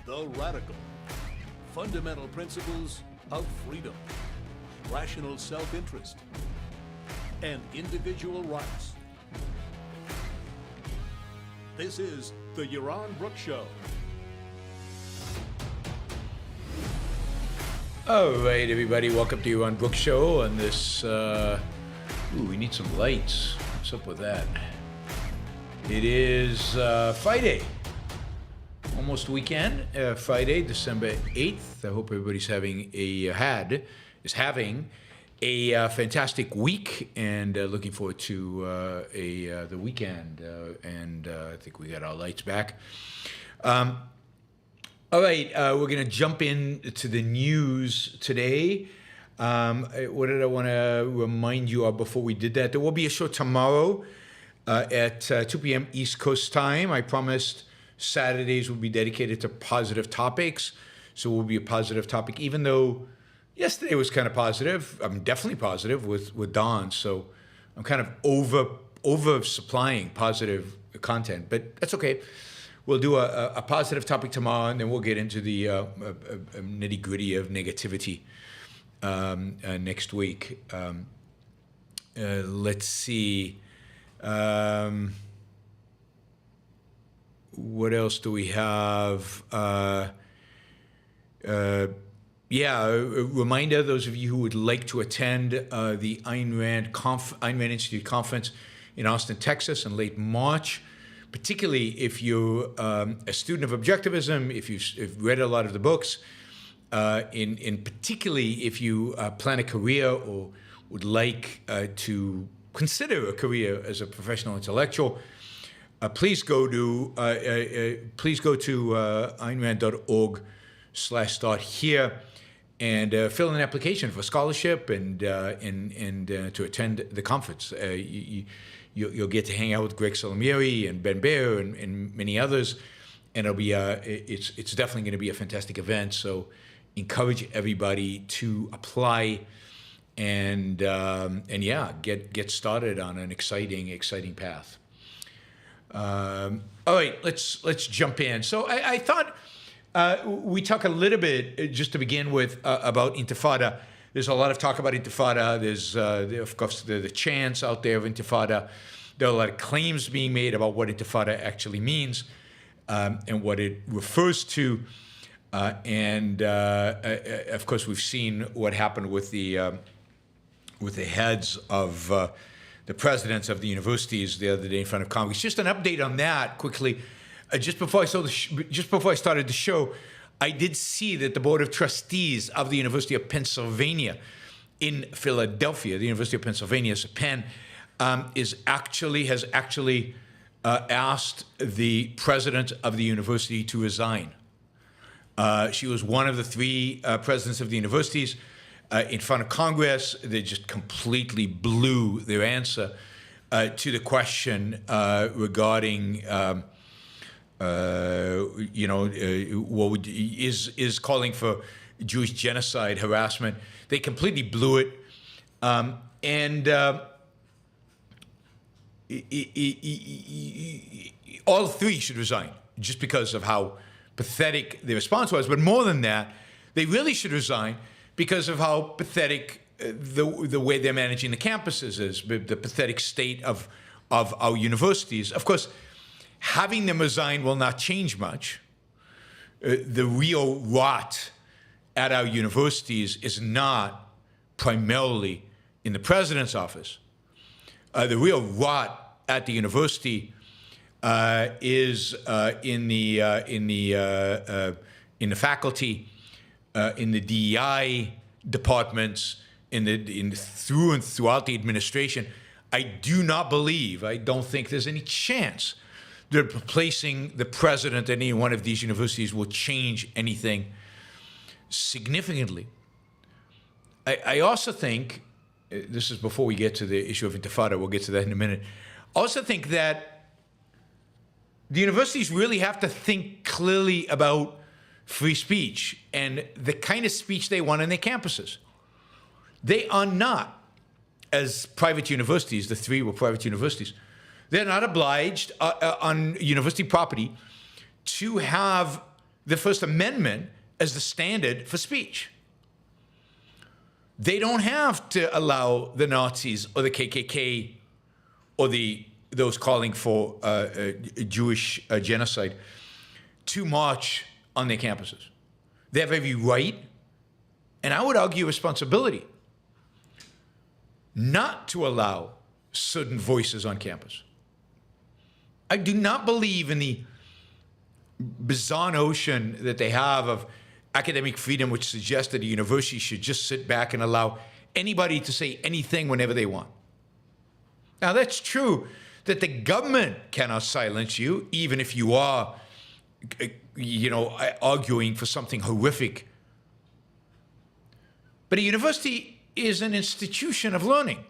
The radical, fundamental principles of freedom, rational self-interest, and individual rights. This is the Yaron Brooks Show. All right, everybody, welcome to Yaron Brooks Show on this, we need some lights. What's up with that? It is Friday, almost weekend, Friday, December 8th. I hope everybody's having a fantastic week and looking forward to the weekend. I think we got our lights back. All right, we're going to jump into the news today. What did I want to remind you of before we did that? There will be a show tomorrow at 2 p.m. East Coast time. I promised Saturdays will be dedicated to positive topics. So it will be a positive topic, even though yesterday was kind of positive. I'm definitely positive with Don. So I'm kind of over supplying positive content, but that's okay. We'll do a positive topic tomorrow, and then we'll get into the nitty gritty of negativity next week. Let's see. What else do we have? A reminder, those of you who would like to attend the Ayn Rand Institute conference in Austin, Texas in late March, particularly if you're a student of objectivism, if you've read a lot of the books, in particularly if you plan a career or would like to consider a career as a professional intellectual, please go to AynRand.org/start here and fill in an application for scholarship and to attend the conference. You'll get to hang out with Greg Salamieri and Ben Baer and many others, and it'll be it's definitely going to be a fantastic event. So encourage everybody to apply and get started on an exciting path. All right, let's jump in. So I thought we talk a little bit just to begin with about Intifada. There's a lot of talk about Intifada. There's, of course, the chants out there of Intifada. There are a lot of claims being made about what Intifada actually means and what it refers to. Of course, we've seen what happened with the heads of the presidents of the universities the other day in front of Congress. Just an update on that quickly. Just before I started the show, I did see that the Board of Trustees of the University of Pennsylvania in Philadelphia, the University of Pennsylvania, Penn, has actually asked the president of the university to resign. She was one of the three presidents of the universities in front of Congress. They just completely blew their answer to the question regarding is calling for Jewish genocide harassment. They completely blew it, all three should resign just because of how pathetic the response was. But more than that, they really should resign because of how pathetic the way they're managing the campuses is, the pathetic state of our universities. Of course, having them resign will not change much. The real rot at our universities is not primarily in the president's office. The real rot at the university is in the faculty, in the DEI departments, throughout the administration. I don't think there's any chance that replacing the president at any one of these universities will change anything significantly. I also think, this is before we get to the issue of Intifada, we'll get to that in a minute. I also think that the universities really have to think clearly about free speech and the kind of speech they want on their campuses. They are not, as private universities, the three were private universities, they're not obliged on university property to have the First Amendment as the standard for speech. They don't have to allow the Nazis or the KKK or those calling for Jewish genocide to march on their campuses. They have every right, and I would argue responsibility, not to allow certain voices on campus. I do not believe in the bizarre notion that they have of academic freedom, which suggests that a university should just sit back and allow anybody to say anything whenever they want. Now, that's true that the government cannot silence you, even if you are, arguing for something horrific. But a university is an institution of learning.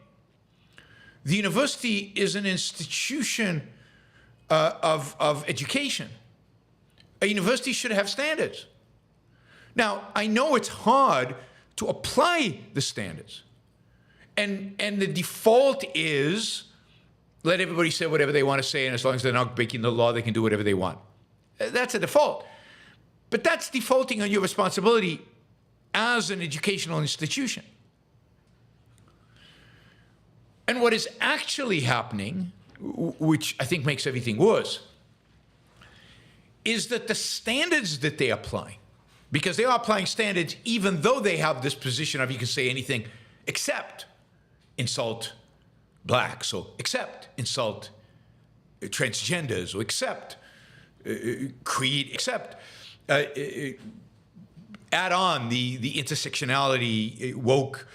The university is an institution of education. A university should have standards. Now, I know it's hard to apply the standards. And the default is let everybody say whatever they want to say, and as long as they're not breaking the law, they can do whatever they want. That's a default. But that's defaulting on your responsibility as an educational institution. And what is actually happening, which I think makes everything worse, is that the standards that they apply, because they are applying standards even though they have this position of you can say anything except insult blacks, or except insult transgenders, or except creed, except add on the intersectionality woke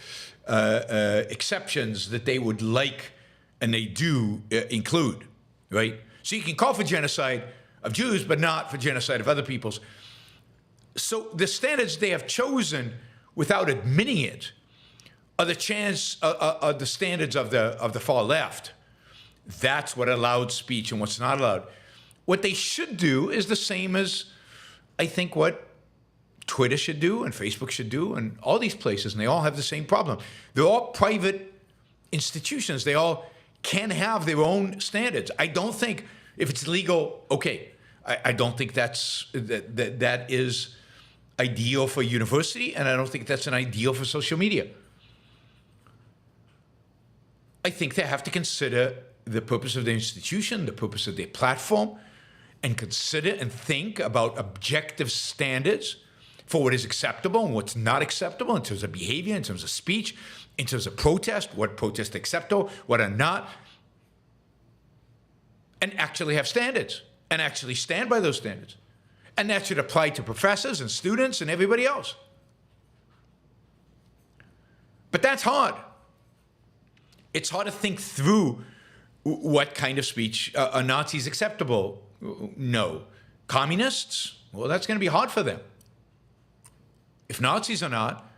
exceptions that they would like and they do include, right? So you can call for genocide of Jews, but not for genocide of other peoples. So the standards they have chosen without admitting it are the standards of the far left. That's what allowed speech and what's not allowed. What they should do is the same as I think what Twitter should do and Facebook should do and all these places, and they all have the same problem. They're all private institutions. They all can have their own standards. I don't think if it's legal, okay. I don't think that is ideal for university, and I don't think that's an ideal for social media. I think they have to consider the purpose of their institution, the purpose of their platform, and consider and think about objective standards for what is acceptable and what's not acceptable in terms of behavior, in terms of speech, in terms of protest, what protests are acceptable, what are not, and actually have standards and actually stand by those standards. And that should apply to professors and students and everybody else. But that's hard. It's hard to think through what kind of speech are Nazis acceptable? No. Communists? Well, that's going to be hard for them. If Nazis are not,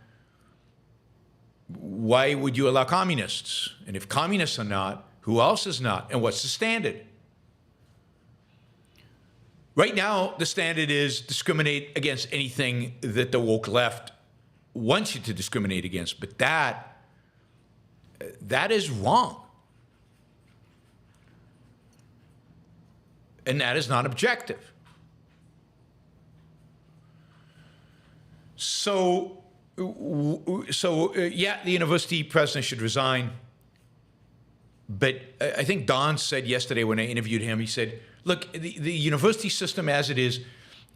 why would you allow communists? And if communists are not, who else is not? And what's the standard? Right now, the standard is discriminate against anything that the woke left wants you to discriminate against. But that is wrong. And that is not objective. So yeah, the university president should resign. But I think Don said yesterday when I interviewed him, he said, look, the university system as it is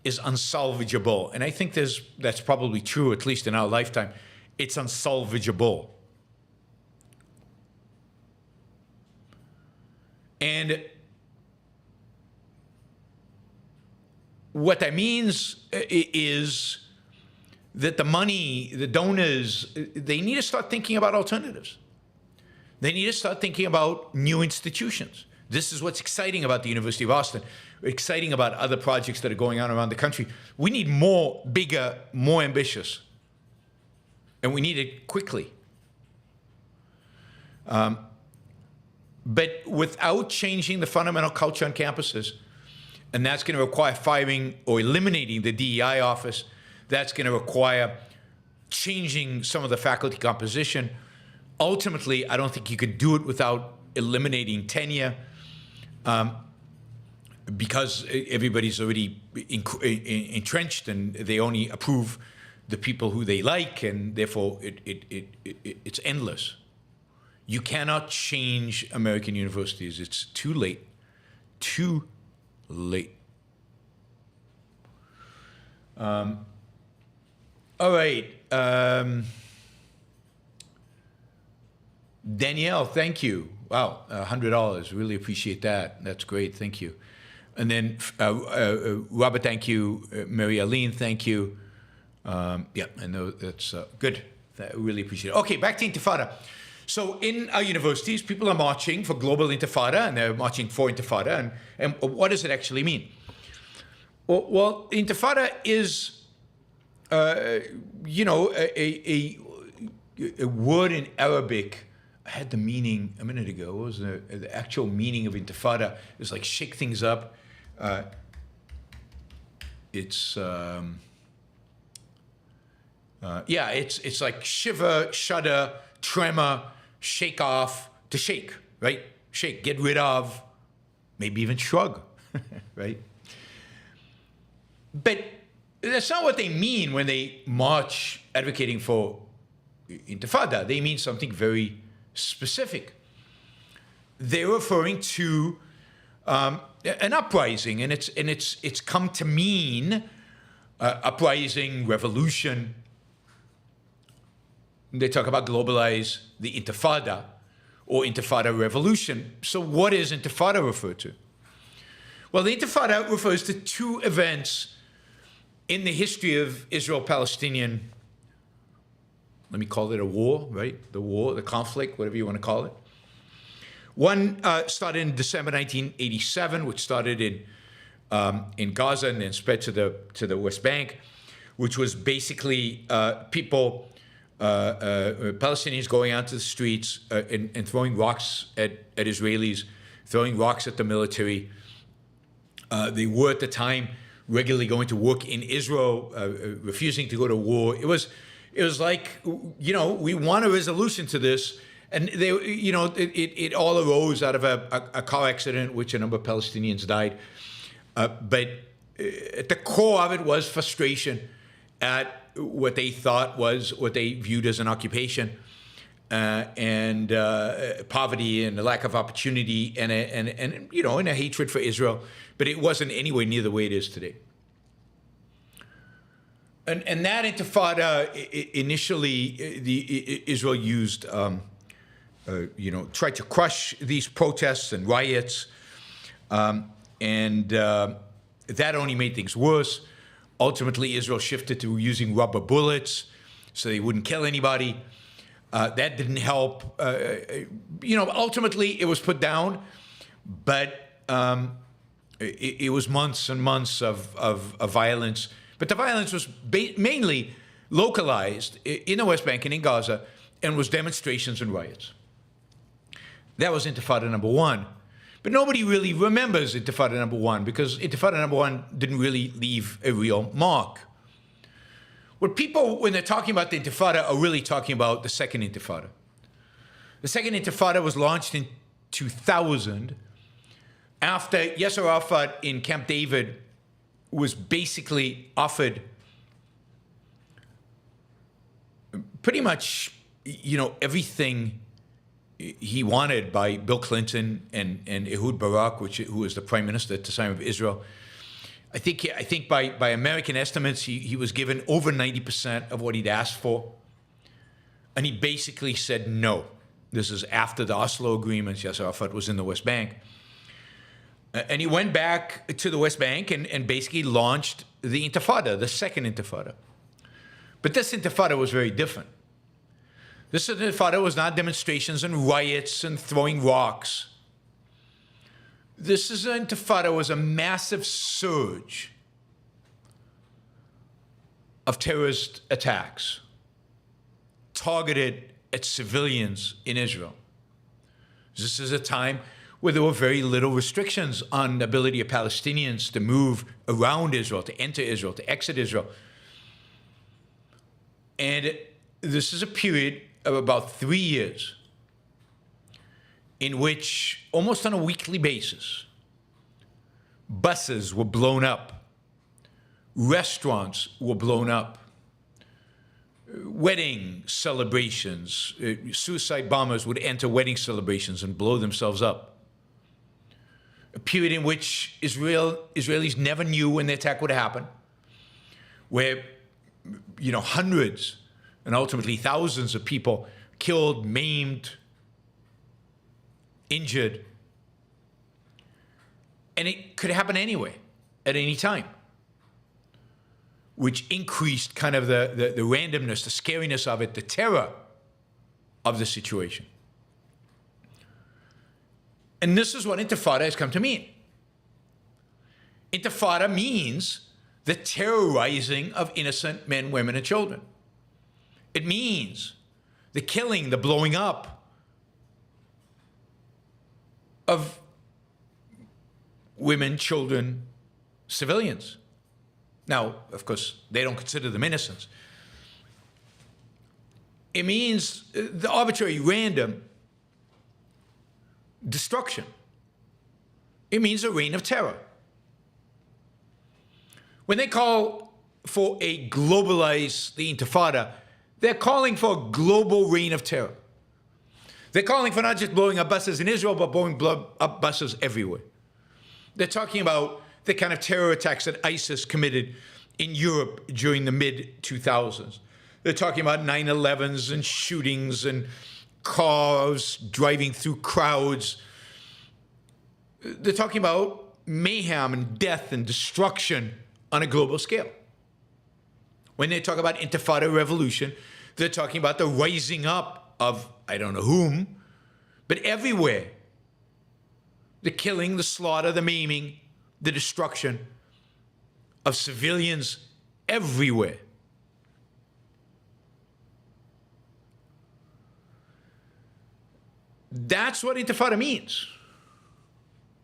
unsalvageable. And I think that's probably true, at least in our lifetime. It's unsalvageable. And what that means is that the money, the donors, they need to start thinking about alternatives. They need to start thinking about new institutions. This is what's exciting about the University of Austin, exciting about other projects that are going on around the country. We need more, bigger, more ambitious. And we need it quickly. But without changing the fundamental culture on campuses, and that's going to require firing or eliminating the DEI office, that's going to require changing some of the faculty composition. Ultimately, I don't think you could do it without eliminating tenure. because everybody's already entrenched and they only approve the people who they like, and therefore it's endless. You cannot change American universities. It's too late. Too late. All right. Danielle, thank you. Wow, $100. Really appreciate that. That's great. Thank you. And then Robert, thank you. Mary Aline, thank you. Yeah, I know that's good. I really appreciate it. Okay, back to Intifada. So in our universities, people are marching for global Intifada, and they're marching for Intifada. And what does it actually mean? Well, Intifada is, you know, a word in Arabic. I had the meaning a minute ago. What was the actual meaning of Intifada? It's like shake things up. It's like shiver, shudder, tremor, shake off, to shake, right? Shake, get rid of, maybe even shrug, right? But that's not what they mean when they march advocating for Intifada. They mean something very specific. They're referring to an uprising, and it's come to mean uprising, revolution. They talk about globalize the Intifada or Intifada revolution. So what is Intifada referred to? Well, the Intifada refers to two events in the history of Israel-Palestinian, let me call it a war, right? The war, the conflict, whatever you want to call it. One started in December 1987, which started in Gaza and then spread to the West Bank, which was basically Palestinians going out to the streets and throwing rocks at Israelis, throwing rocks at the military. They were at the time regularly going to work in Israel, refusing to go to war. It was like, you know, we want a resolution to this. And they, you know, it all arose out of a car accident, which a number of Palestinians died. But at the core of it was frustration at what they thought was what they viewed as an occupation, and poverty and a lack of opportunity and you know, and a hatred for Israel. But it wasn't anywhere near the way it is today. And that Intifada initially, Israel used. You know, tried to crush these protests and riots, and that only made things worse. Ultimately, Israel shifted to using rubber bullets so they wouldn't kill anybody. That didn't help. You know, ultimately it was put down, but it was months and months of violence. But the violence was mainly localized in the West Bank and in Gaza, and was demonstrations and riots. That was Intifada number one. But nobody really remembers Intifada number one because Intifada number one didn't really leave a real mark. What people, when they're talking about the Intifada, are really talking about the second Intifada. The second Intifada was launched in 2000 after Yasser Arafat in Camp David was basically offered pretty much, you know, everything he wanted by Bill Clinton and Ehud Barak, who was the prime minister at the time of Israel. I think by American estimates, he was given over 90% of what he'd asked for. And he basically said no. This is after the Oslo agreements. Yasser Arafat was in the West Bank. And he went back to the West Bank and basically launched the Intifada, the second Intifada. But this Intifada was very different. This Intifada was not demonstrations and riots and throwing rocks. This Intifada was a massive surge of terrorist attacks targeted at civilians in Israel. This is a time where there were very little restrictions on the ability of Palestinians to move around Israel, to enter Israel, to exit Israel. And this is a period of about 3 years in which, almost on a weekly basis, buses were blown up. Restaurants were blown up. Wedding celebrations, suicide bombers would enter wedding celebrations and blow themselves up. A period in which Israelis never knew when the attack would happen, where, hundreds and ultimately thousands of people killed, maimed, injured. And it could happen anyway, at any time, which increased kind of the randomness, the scariness of it, the terror of the situation. And this is what Intifada has come to mean. Intifada means the terrorizing of innocent men, women, and children. It means the killing, the blowing up of women, children, civilians. Now, of course, they don't consider them innocents. It means the arbitrary, random destruction. It means a reign of terror. When they call for a globalized, the Intifada, they're calling for a global reign of terror. They're calling for not just blowing up buses in Israel, but blowing up buses everywhere. They're talking about the kind of terror attacks that ISIS committed in Europe during the mid-2000s. They're talking about 9/11s and shootings and cars driving through crowds. They're talking about mayhem and death and destruction on a global scale. When they talk about Intifada revolution, they're talking about the rising up of, I don't know whom, but everywhere. The killing, the slaughter, the maiming, the destruction of civilians everywhere. That's what Intifada means.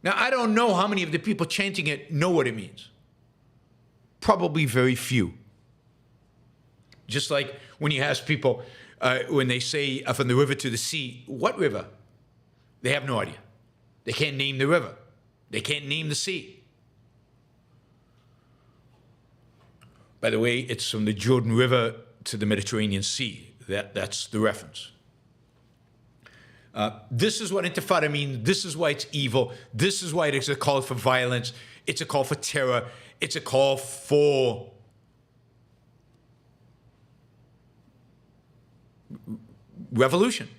Now, I don't know how many of the people chanting it know what it means. Probably very few. Just like when you ask people, when they say from the river to the sea, what river? They have no idea. They can't name the river. They can't name the sea. By the way, it's from the Jordan River to the Mediterranean Sea. That's the reference. This is what Intifada means. This is why it's evil. This is why it is a call for violence. It's a call for terror. It's a call for revolution.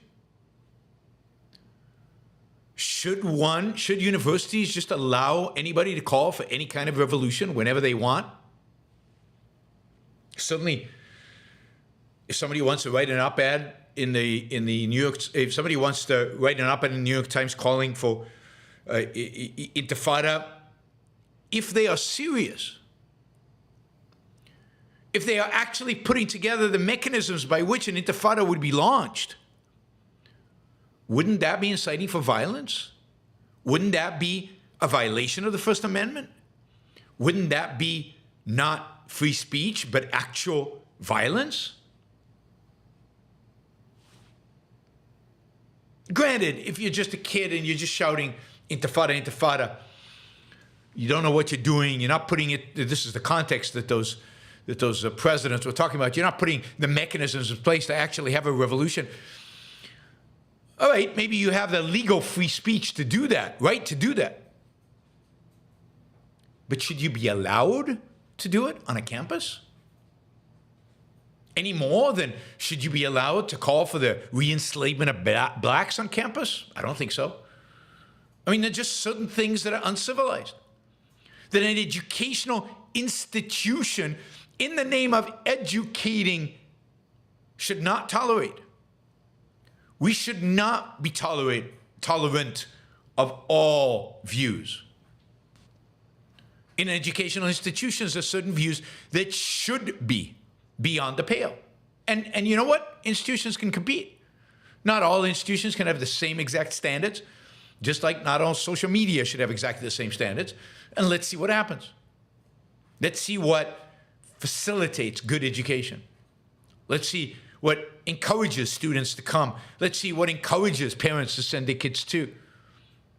Should universities just allow anybody to call for any kind of revolution whenever they want? Certainly, if somebody wants to write an op-ed in the New York, if somebody wants to write an op-ed in the New York Times calling for Intifada, if they are serious, if they are actually putting together the mechanisms by which an Intifada would be launched, wouldn't that be inciting for violence? Wouldn't that be a violation of the First Amendment? Wouldn't that be not free speech, but actual violence? Granted, if you're just a kid and you're just shouting Intifada, Intifada, you don't know what you're doing, you're not putting it, this is the context that those presidents were talking about, you're not putting the mechanisms in place to actually have a revolution. All right, maybe you have the legal free speech to do that, right to do that. But should you be allowed to do it on a campus? Any more than should you be allowed to call for the re-enslavement of blacks on campus? I don't think so. I mean, there are just certain things that are uncivilized, that an educational institution in the name of educating should not tolerate. We should not be tolerant of all views. In educational institutions, there are certain views that should be beyond the pale. And you know what? Institutions can compete. Not all institutions can have the same exact standards, just like not all social media should have exactly the same standards. And let's see what happens. Let's see what facilitates good education. Let's see what encourages students to come. Let's see what encourages parents to send their kids to.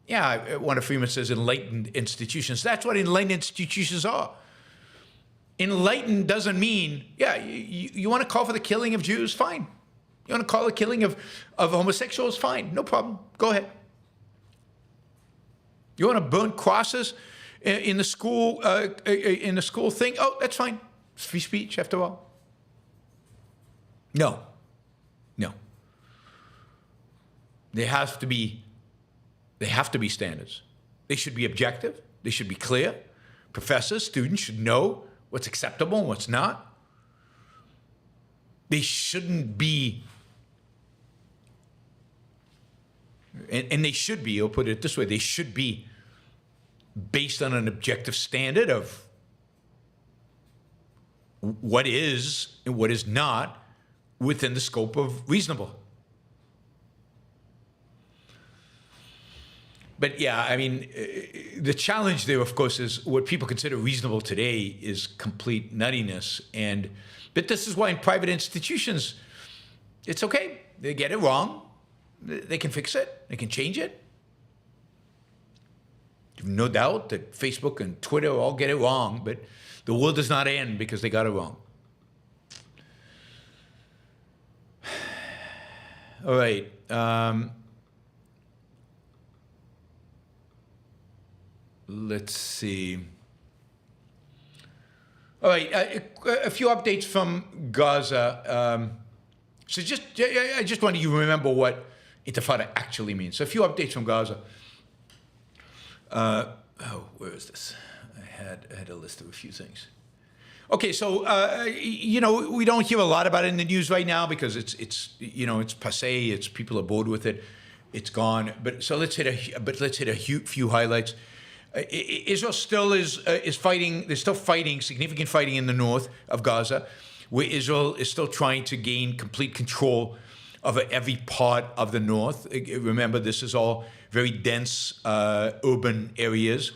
Yeah, one of Freeman says enlightened institutions. That's what enlightened institutions are. Enlightened doesn't mean, you want to call for the killing of Jews? Fine. You want to call the killing of homosexuals? Fine. No problem. Go ahead. You want to burn crosses in the school thing? Oh, that's fine. It's free speech, after all. No. There have to be standards. They should be objective. They should be clear. Professors, students should know what's acceptable and what's not. They shouldn't be, and they should be, I'll put it this way, they should be based on an objective standard of what is and what is not within the scope of reasonable. But yeah, I mean, the challenge there, of course, is what people consider reasonable today is complete nuttiness. But this is why in private institutions, it's okay. They get it wrong. They can fix it. They can change it. No doubt that Facebook and Twitter all get it wrong, but the world does not end because they got it wrong. All right. Let's see. All right, a few updates from Gaza. I just wanted you to remember what Intifada actually means. So a few updates from Gaza. Where is this? I had a list of a few things. Okay, so we don't hear a lot about it in the news right now because it's passé. It's people are bored with it. It's gone. But let's hit a few highlights. Israel still is fighting. They're still fighting significant fighting in the north of Gaza, where Israel is still trying to gain complete control of every part of the north. Remember, this is all very dense urban areas,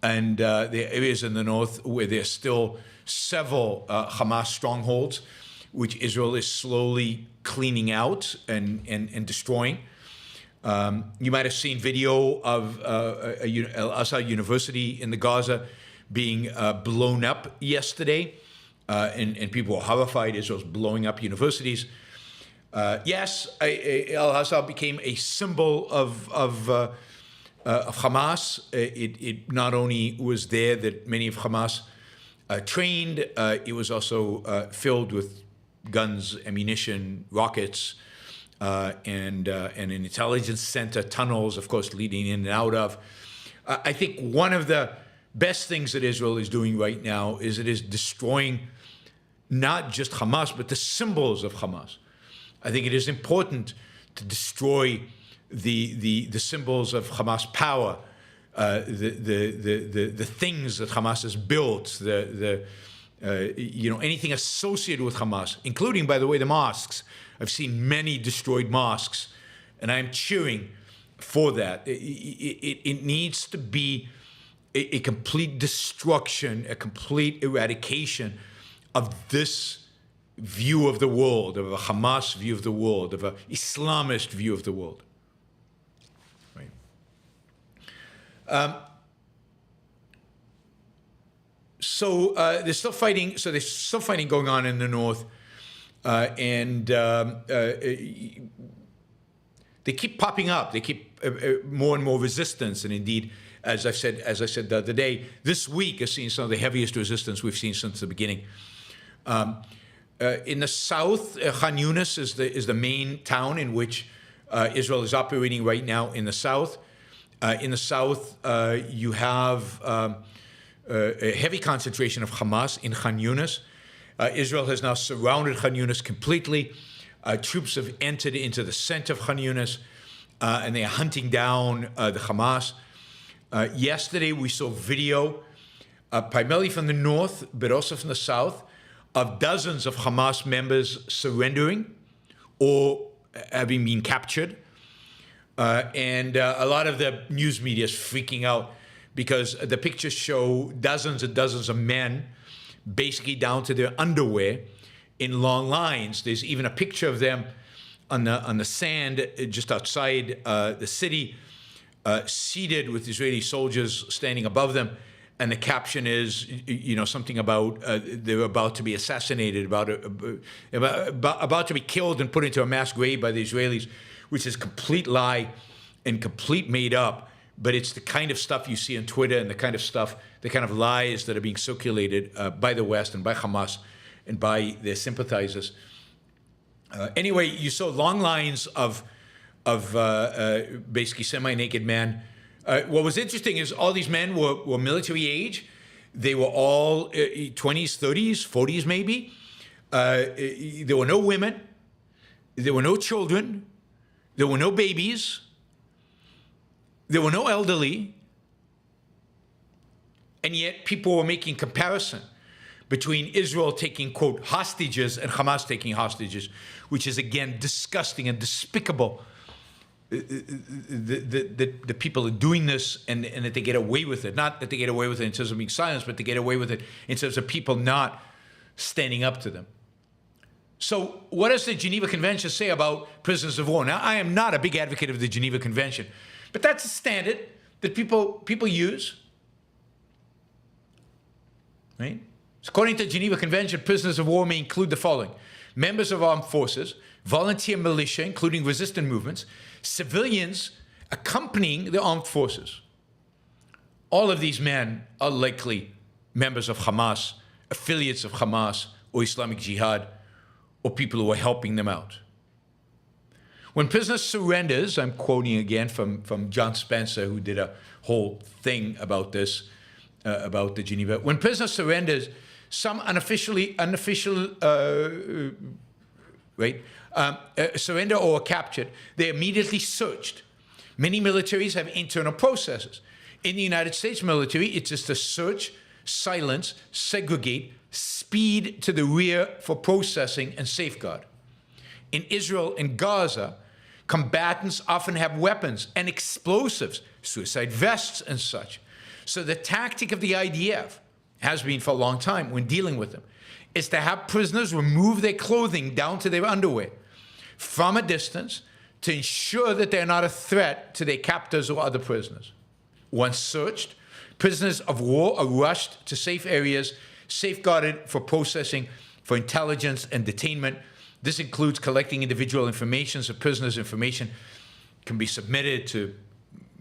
and there are areas in the north where there's still several Hamas strongholds, which Israel is slowly cleaning out and destroying. You might have seen video of Al-Azhar University in the Gaza being blown up yesterday, and people were horrified. Israel's blowing up universities. Yes, Al-Azhar became a symbol of Hamas. It not only was there that many of Hamas trained, it was also filled with guns, ammunition, rockets, and an intelligence center, tunnels, of course, leading in and out of. I think one of the best things that Israel is doing right now is it is destroying not just Hamas, but the symbols of Hamas. I think it is important to destroy the symbols of Hamas power, the things that Hamas has built, anything associated with Hamas, including, by the way, the mosques. I've seen many destroyed mosques, and I'm cheering for that. It needs to be a complete destruction, a complete eradication of this view of the world, of a Hamas view of the world, of an Islamist view of the world. Right. So there's still fighting. So there's still fighting going on in the north, and they keep popping up. They keep more and more resistance. And indeed, as I said the other day, this week has seen some of the heaviest resistance we've seen since the beginning. In the south, Khan Yunis is the main town in which Israel is operating right now. In the south, you have a heavy concentration of Hamas in Khan Yunis. Israel has now surrounded Khan Yunis completely. Troops have entered into the center of Khan Yunis, and they are hunting down the Hamas. Yesterday, we saw video, primarily from the north, but also from the south, of dozens of Hamas members surrendering or having been captured. And a lot of the news media is freaking out because the pictures show dozens and dozens of men, basically down to their underwear, in long lines. There's even a picture of them on the sand just outside the city, seated with Israeli soldiers standing above them. And the caption is, something about they're about to be assassinated, about to be killed and put into a mass grave by the Israelis, which is complete lie and complete made up. But it's the kind of stuff you see on Twitter and the kind of lies that are being circulated by the West and by Hamas and by their sympathizers. Anyway, you saw long lines of basically semi-naked men. What was interesting is all these men were military age. They were all 20s, 30s, 40s maybe. There were no women. There were no children. There were no babies. There were no elderly. And yet people were making comparison between Israel taking, quote, hostages and Hamas taking hostages, which is, again, disgusting and despicable. The people are doing this and that they get away with it. Not that they get away with it in terms of being silenced, but they get away with it in terms of people not standing up to them. So what does the Geneva Convention say about prisoners of war? Now, I am not a big advocate of the Geneva Convention, but that's a standard that people use. Right? So according to the Geneva Convention, prisoners of war may include the following: members of armed forces, volunteer militia, including resistant movements, civilians accompanying the armed forces. All of these men are likely members of Hamas, affiliates of Hamas or Islamic Jihad, or people who are helping them out. When prisoner surrenders, I'm quoting again from John Spencer, who did a whole thing about this, about the Geneva. When prisoner surrenders, some surrender or are captured, they're immediately searched. Many militaries have internal processes. In the United States military, it's just to search, silence, segregate, speed to the rear for processing and safeguard. In Israel and Gaza, combatants often have weapons and explosives, suicide vests and such. So the tactic of the IDF has been for a long time when dealing with them is to have prisoners remove their clothing down to their underwear from a distance to ensure that they're not a threat to their captors or other prisoners. Once searched, prisoners of war are rushed to safe areas, safeguarded for processing, for intelligence and detainment. This includes collecting individual information, so prisoners' information can be submitted to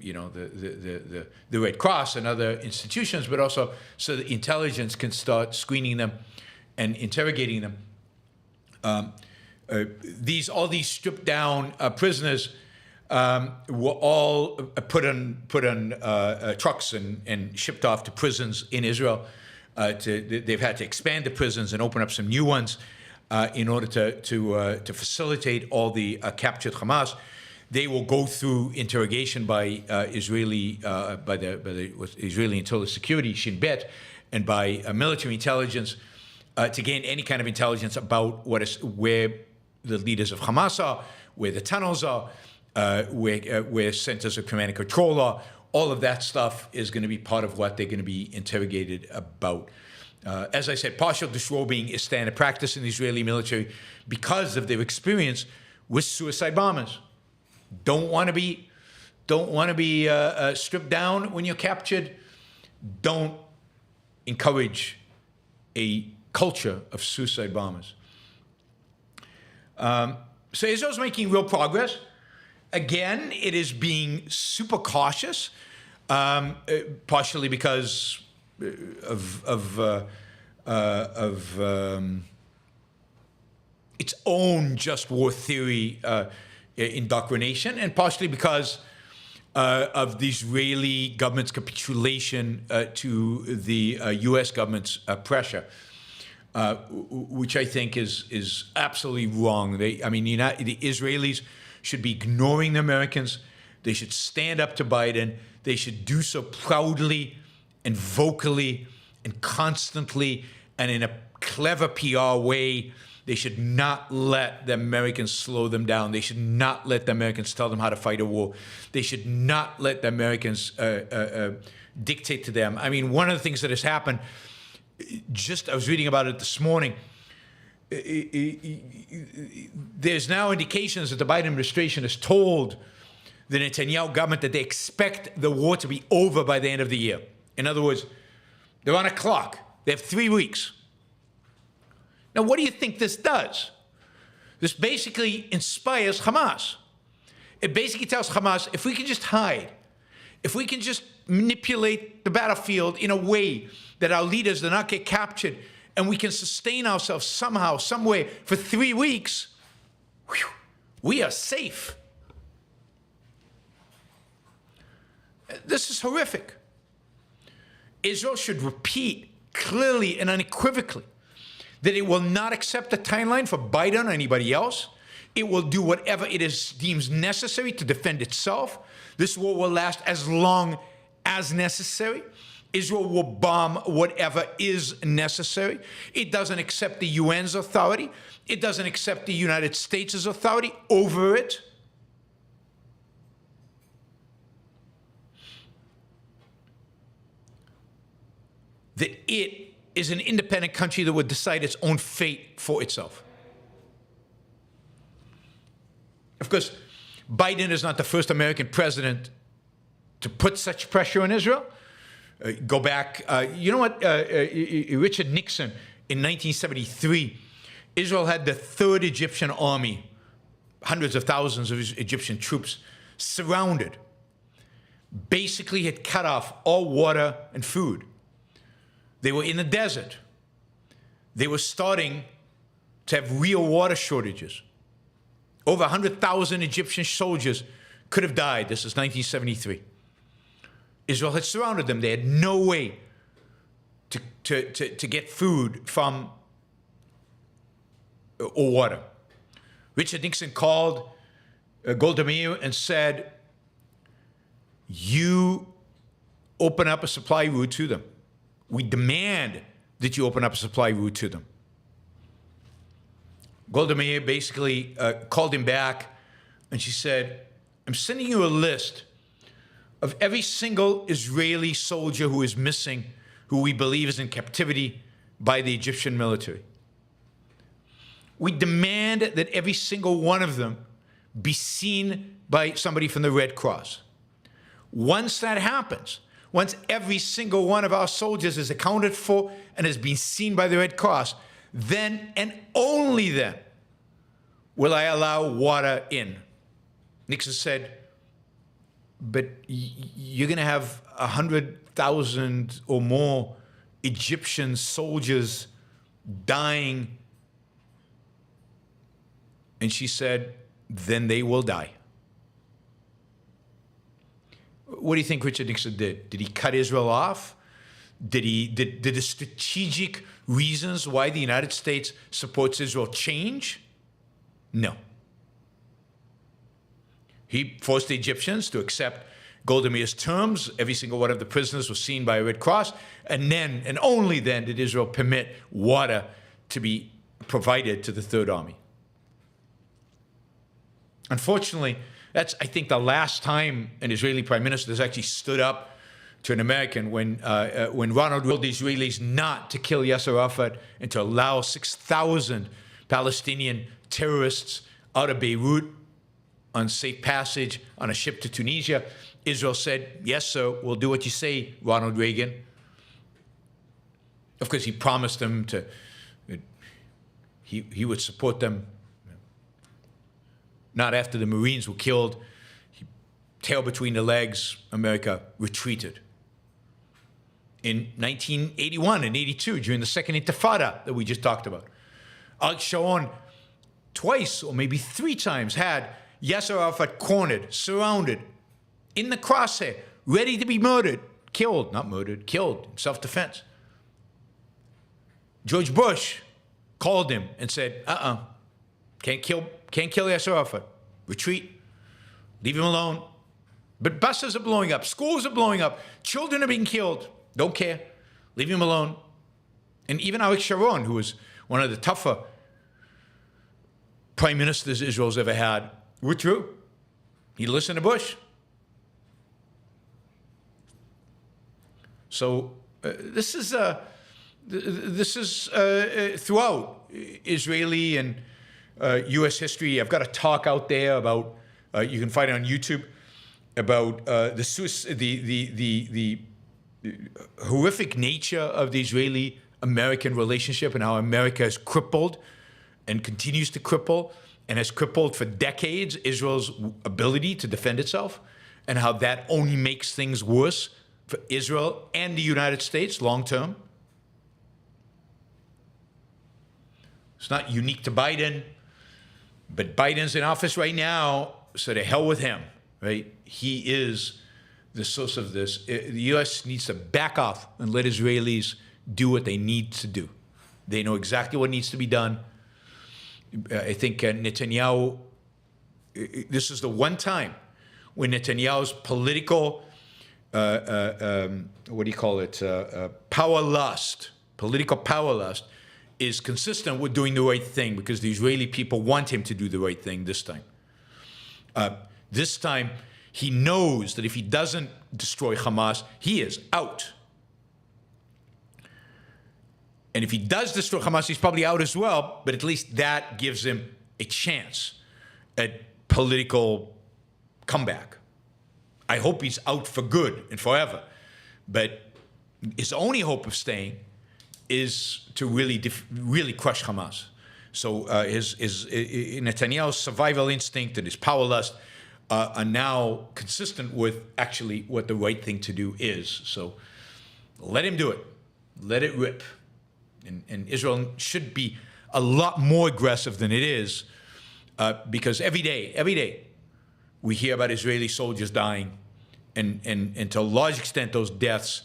the Red Cross and other institutions, but also so that intelligence can start screening them and interrogating them. All these stripped down prisoners were all put on trucks and shipped off to prisons in Israel. They've had to expand the prisons and open up some new ones in order to facilitate all the captured Hamas. They will go through interrogation by Israeli Internal Security, Shin Bet, and by military intelligence to gain any kind of intelligence about where the leaders of Hamas are, where the tunnels are, where centers of command and control are. All of that stuff is going to be part of what they're going to be interrogated about. As I said, partial disrobing is standard practice in the Israeli military because of their experience with suicide bombers. Don't want to be stripped down when you're captured. Don't encourage a culture of suicide bombers. So Israel's making real progress. Again, it is being super cautious, partially because of its own just war theory indoctrination, and partially because of the Israeli government's capitulation to the U.S. government's pressure, which I think is absolutely wrong. The Israelis should be ignoring the Americans. They should stand up to Biden. They should do so proudly and vocally and constantly and in a clever PR way. They should not let the Americans slow them down. They should not let the Americans tell them how to fight a war. They should not let the Americans dictate to them. I mean, one of the things that has happened, I was reading about it this morning, there's now indications that the Biden administration has told the Netanyahu government that they expect the war to be over by the end of the year. In other words, they're on a clock. They have 3 weeks. Now, what do you think this does? This basically inspires Hamas. It basically tells Hamas, if we can just hide, if we can just manipulate the battlefield in a way that our leaders do not get captured, and we can sustain ourselves somehow, some way for 3 weeks, whew, we are safe. This is horrific. Israel should repeat clearly and unequivocally that it will not accept a timeline for Biden or anybody else. It will do whatever it deems necessary to defend itself. This war will last as long as necessary. Israel will bomb whatever is necessary. It doesn't accept the UN's authority. It doesn't accept the United States' authority over it. That it is an independent country that would decide its own fate for itself. Of course, Biden is not the first American president to put such pressure on Israel. Go back, you know what, Richard Nixon in 1973, Israel had the 3rd Egyptian army, hundreds of thousands of Egyptian troops, surrounded, basically had cut off all water and food. They were in the desert. They were starting to have real water shortages. Over 100,000 Egyptian soldiers could have died. This is 1973. Israel had surrounded them. They had no way to get food from or water. Richard Nixon called Golda Meir and said, you open up a supply route to them. We demand that you open up a supply route to them. Golda Meir basically called him back, and she said, I'm sending you a list of every single Israeli soldier who is missing, who we believe is in captivity by the Egyptian military. We demand that every single one of them be seen by somebody from the Red Cross. Once that happens, once every single one of our soldiers is accounted for and has been seen by the Red Cross, then and only then will I allow water in. Nixon said, but you're going to have 100,000 or more Egyptian soldiers dying. And she said, then they will die. What do you think Richard Nixon did? Did he cut Israel off? Did the strategic reasons why the United States supports Israel change? No. He forced the Egyptians to accept Golda Meir's terms. Every single one of the prisoners was seen by a Red Cross. And then, and only then, did Israel permit water to be provided to the Third Army. Unfortunately, that's, I think, the last time an Israeli prime minister has actually stood up to an American when Ronald told the Israelis not to kill Yasser Arafat and to allow 6,000 Palestinian terrorists out of Beirut on safe passage on a ship to Tunisia. Israel said, yes, sir, we'll do what you say, Ronald Reagan. Of course, he promised them to, he would support them. Not after the Marines were killed. Tail between the legs, America retreated. In 1981 and 82, during the Second Intifada that we just talked about, Ariel Sharon twice or maybe 3 times had Yasser Arafat cornered, surrounded, in the crosshair, ready to be murdered, killed, not murdered, killed in self-defense. George Bush called him and said, can't kill Yasser Arafat. Retreat. Leave him alone. But buses are blowing up. Schools are blowing up. Children are being killed. Don't care. Leave him alone. And even Ariel Sharon, who was one of the tougher prime ministers Israel's ever had, withdrew. He listened to Bush. So this is throughout Israeli and U.S. history. I've got a talk out there about, you can find it on YouTube, about the horrific nature of the Israeli-American relationship and how America is crippled and continues to cripple and has crippled for decades Israel's ability to defend itself, and how that only makes things worse for Israel and the United States long term. It's not unique to Biden, but Biden's in office right now, so to hell with him, right? He is the source of this. The U.S. needs to back off and let Israelis do what they need to do. They know exactly what needs to be done. I think Netanyahu, this is the one time when Netanyahu's political, power lust, political power lust, is consistent with doing the right thing, because the Israeli people want him to do the right thing this time. This time, he knows that if he doesn't destroy Hamas, he is out. And if he does destroy Hamas, he's probably out as well, but at least that gives him a chance at political comeback. I hope he's out for good and forever. But his only hope of staying is to really crush Hamas. So his Netanyahu's survival instinct and his power lust are now consistent with actually what the right thing to do is. So let him do it. Let it rip. And Israel should be a lot more aggressive than it is, because every day, we hear about Israeli soldiers dying, and to a large extent, those deaths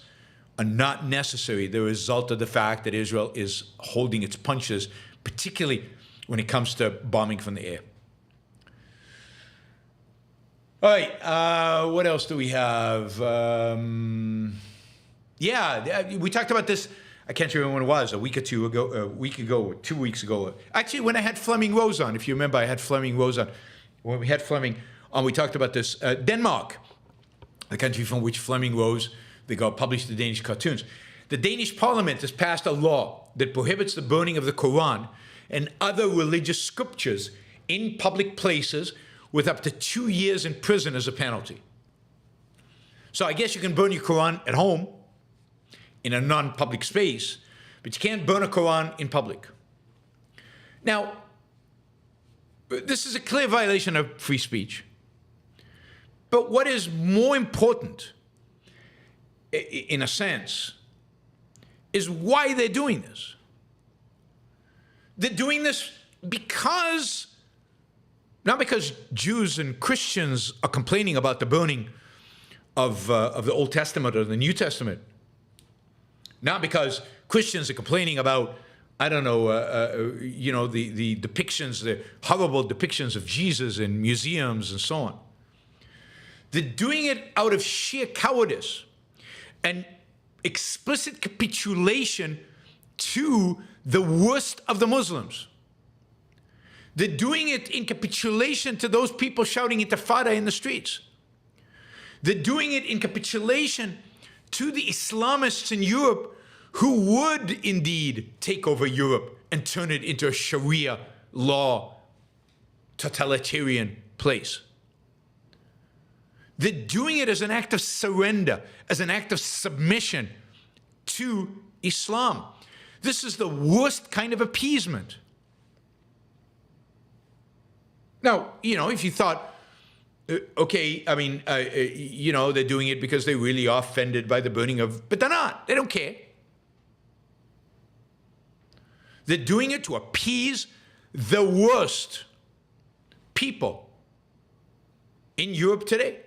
are not necessarily the result of the fact that Israel is holding its punches, particularly when it comes to bombing from the air. All right, what else do we have? We talked about this. I can't remember when it was, a week ago, 2 weeks ago. Actually, when I had Fleming Rose on, if you remember, I had Fleming Rose on. When we had Fleming on, we talked about this. Denmark, the country from which Fleming Rose, they published the Danish cartoons. The Danish parliament has passed a law that prohibits the burning of the Quran and other religious scriptures in public places with up to 2 years in prison as a penalty. So I guess you can burn your Quran at home in a non-public space, but you can't burn a Quran in public. Now, this is a clear violation of free speech. But what is more important, in a sense, is why they're doing this. They're doing this because, not because Jews and Christians are complaining about the burning of the Old Testament or the New Testament. Not because Christians are complaining about, the depictions, the horrible depictions of Jesus in museums and so on. They're doing it out of sheer cowardice and explicit capitulation to the worst of the Muslims. They're doing it in capitulation to those people shouting Intifada in the streets. They're doing it in capitulation to the Islamists in Europe who would indeed take over Europe and turn it into a Sharia law, totalitarian place. They're doing it as an act of surrender, as an act of submission to Islam. This is the worst kind of appeasement. Now, if you thought, they're doing it because they really are offended by the burning of, but they're not. They don't care. They're doing it to appease the worst people in Europe today.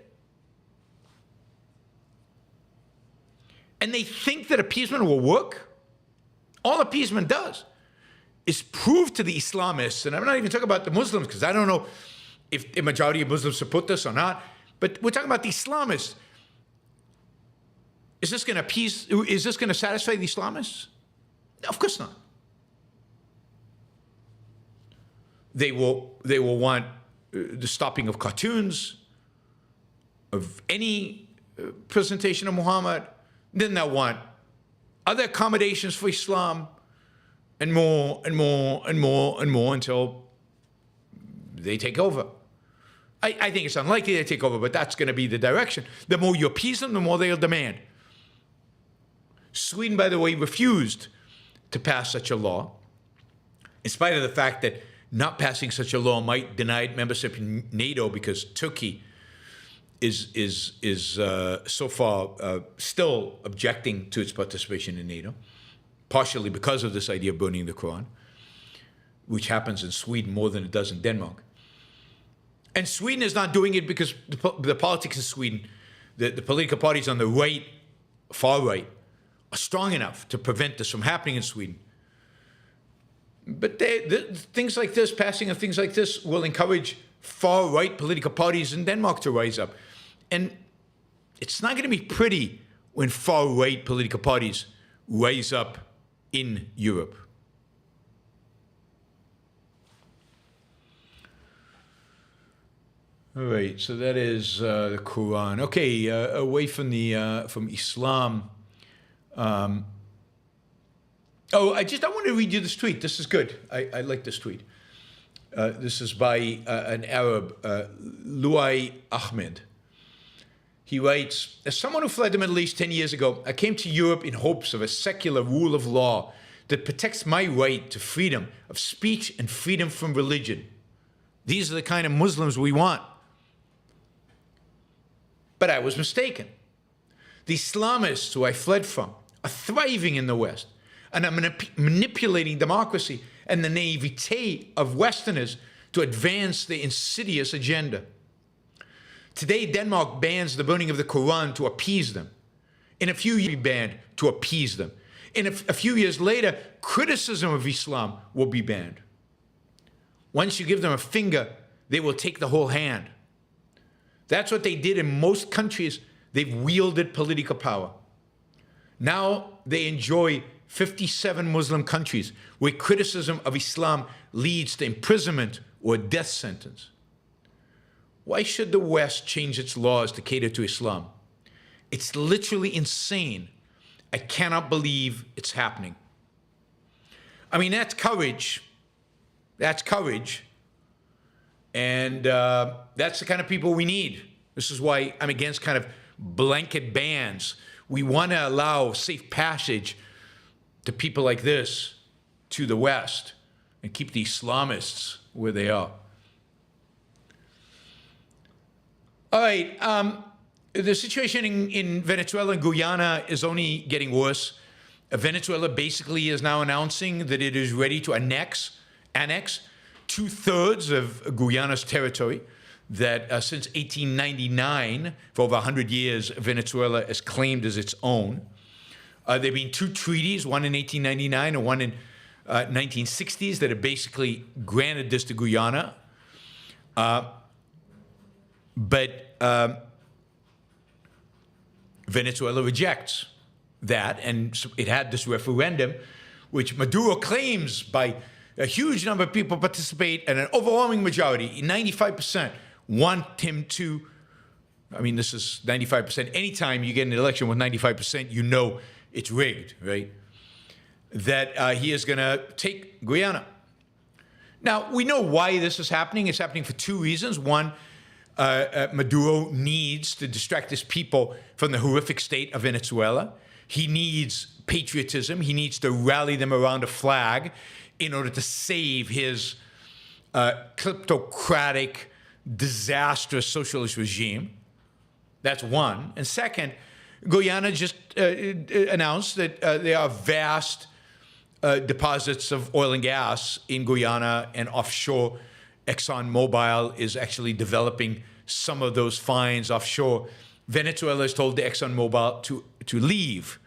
And they think that appeasement will work. All appeasement does is prove to the Islamists, and I'm not even talking about the Muslims, because I don't know if the majority of Muslims support this or not, but we're talking about the Islamists. Is this going to satisfy the Islamists? No, of course not. They will want the stopping of cartoons, of any presentation of Muhammad. Then they'll want other accommodations for Islam, and more and more and more and more until they take over. I think it's unlikely they take over, but that's going to be the direction. The more you appease them, the more they'll demand. Sweden, by the way, refused to pass such a law, in spite of the fact that not passing such a law might deny it membership in NATO, because Turkey is so far still objecting to its participation in NATO, partially because of this idea of burning the Quran, which happens in Sweden more than it does in Denmark. And Sweden is not doing it because the politics in Sweden, the political parties on the right, far right, are strong enough to prevent this from happening in Sweden. But things like this, passing of things like this, will encourage far-right political parties in Denmark to rise up. And it's not going to be pretty when far-right political parties rise up in Europe. All right, so that is the Quran. Okay, away from from Islam. I want to read you this tweet. This is good. I like this tweet. This is by an Arab, Luay Ahmed. He writes, as someone who fled the Middle East 10 years ago, I came to Europe in hopes of a secular rule of law that protects my right to freedom of speech and freedom from religion. These are the kind of Muslims we want. But I was mistaken. The Islamists who I fled from are thriving in the West and are manipulating democracy and the naivete of Westerners to advance their insidious agenda. Today, Denmark bans the burning of the Quran to appease them. In a few years, it will be banned to appease them. In a few years later, criticism of Islam will be banned. Once you give them a finger, they will take the whole hand. That's what they did in most countries. They've wielded political power. Now they enjoy 57 Muslim countries where criticism of Islam leads to imprisonment or a death sentence. Why should the West change its laws to cater to Islam? It's literally insane. I cannot believe it's happening. I mean, that's courage. That's courage. And that's the kind of people we need. This is why I'm against kind of blanket bans. We want to allow safe passage to people like this to the West and keep the Islamists where they are. All right. The situation in Venezuela and Guyana is only getting worse. Venezuela basically is now announcing that it is ready to annex 2/3 of Guyana's territory that since 1899, for over 100 years, Venezuela has claimed as its own. There have been two treaties, one in 1899 and one in 1960s, that have basically granted this to Guyana. But Venezuela rejects that, and it had this referendum, which Maduro claims by a huge number of people participate, and an overwhelming majority, 95%, want him to, I mean, this is 95%. Anytime you get an election with 95%, you know it's rigged, right? That he is going to take Guyana. Now, we know why this is happening. It's happening for two reasons. One, Maduro needs to distract his people from the horrific state of Venezuela. He needs patriotism. He needs to rally them around a flag in order to save his kleptocratic, disastrous socialist regime. That's one. And second, Guyana just announced that there are vast deposits of oil and gas in Guyana and offshore. ExxonMobil is actually developing some of those finds offshore. Venezuela has told the ExxonMobil to leave,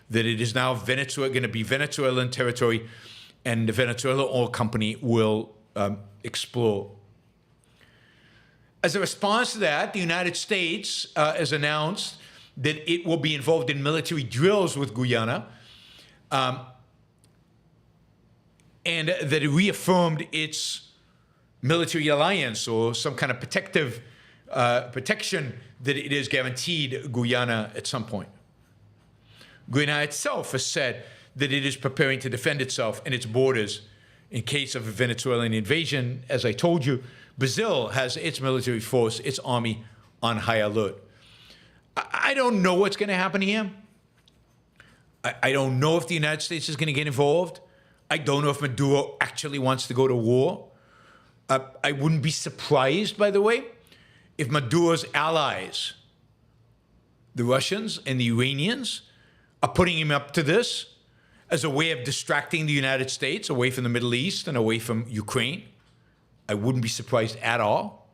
that it is now Venezuela going to be Venezuelan territory, and the Venezuela Oil Company will explore. As a response to that, the United States has announced that it will be involved in military drills with Guyana, and that it reaffirmed its military alliance or some kind of protective protection that it is guaranteed Guyana at some point. Guyana itself has said that it is preparing to defend itself and its borders In case of a Venezuelan invasion, as I told you, Brazil has its military force, its army on high alert. I don't know what's going to happen here. I don't know if the United States is going to get involved. I don't know if Maduro actually wants to go to war. I wouldn't be surprised, by the way, if Maduro's allies, the Russians and the Iranians, are putting him up to this as a way of distracting the United States away from the Middle East and away from Ukraine. I wouldn't be surprised at all.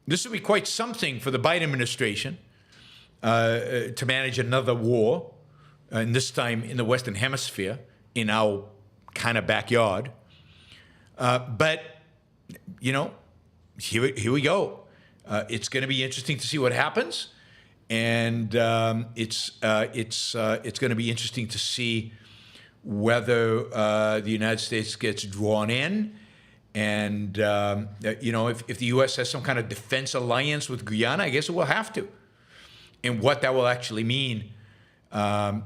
This would be quite something for the Biden administration to manage another war, and this time in the Western Hemisphere, in our kind of backyard. But, you know, here we go. It's going to be interesting to see what happens. And it's going to be interesting to see whether the United States gets drawn in, and you know, if the U.S. has some kind of defense alliance with Guyana, I guess it will have to, and what that will actually mean. I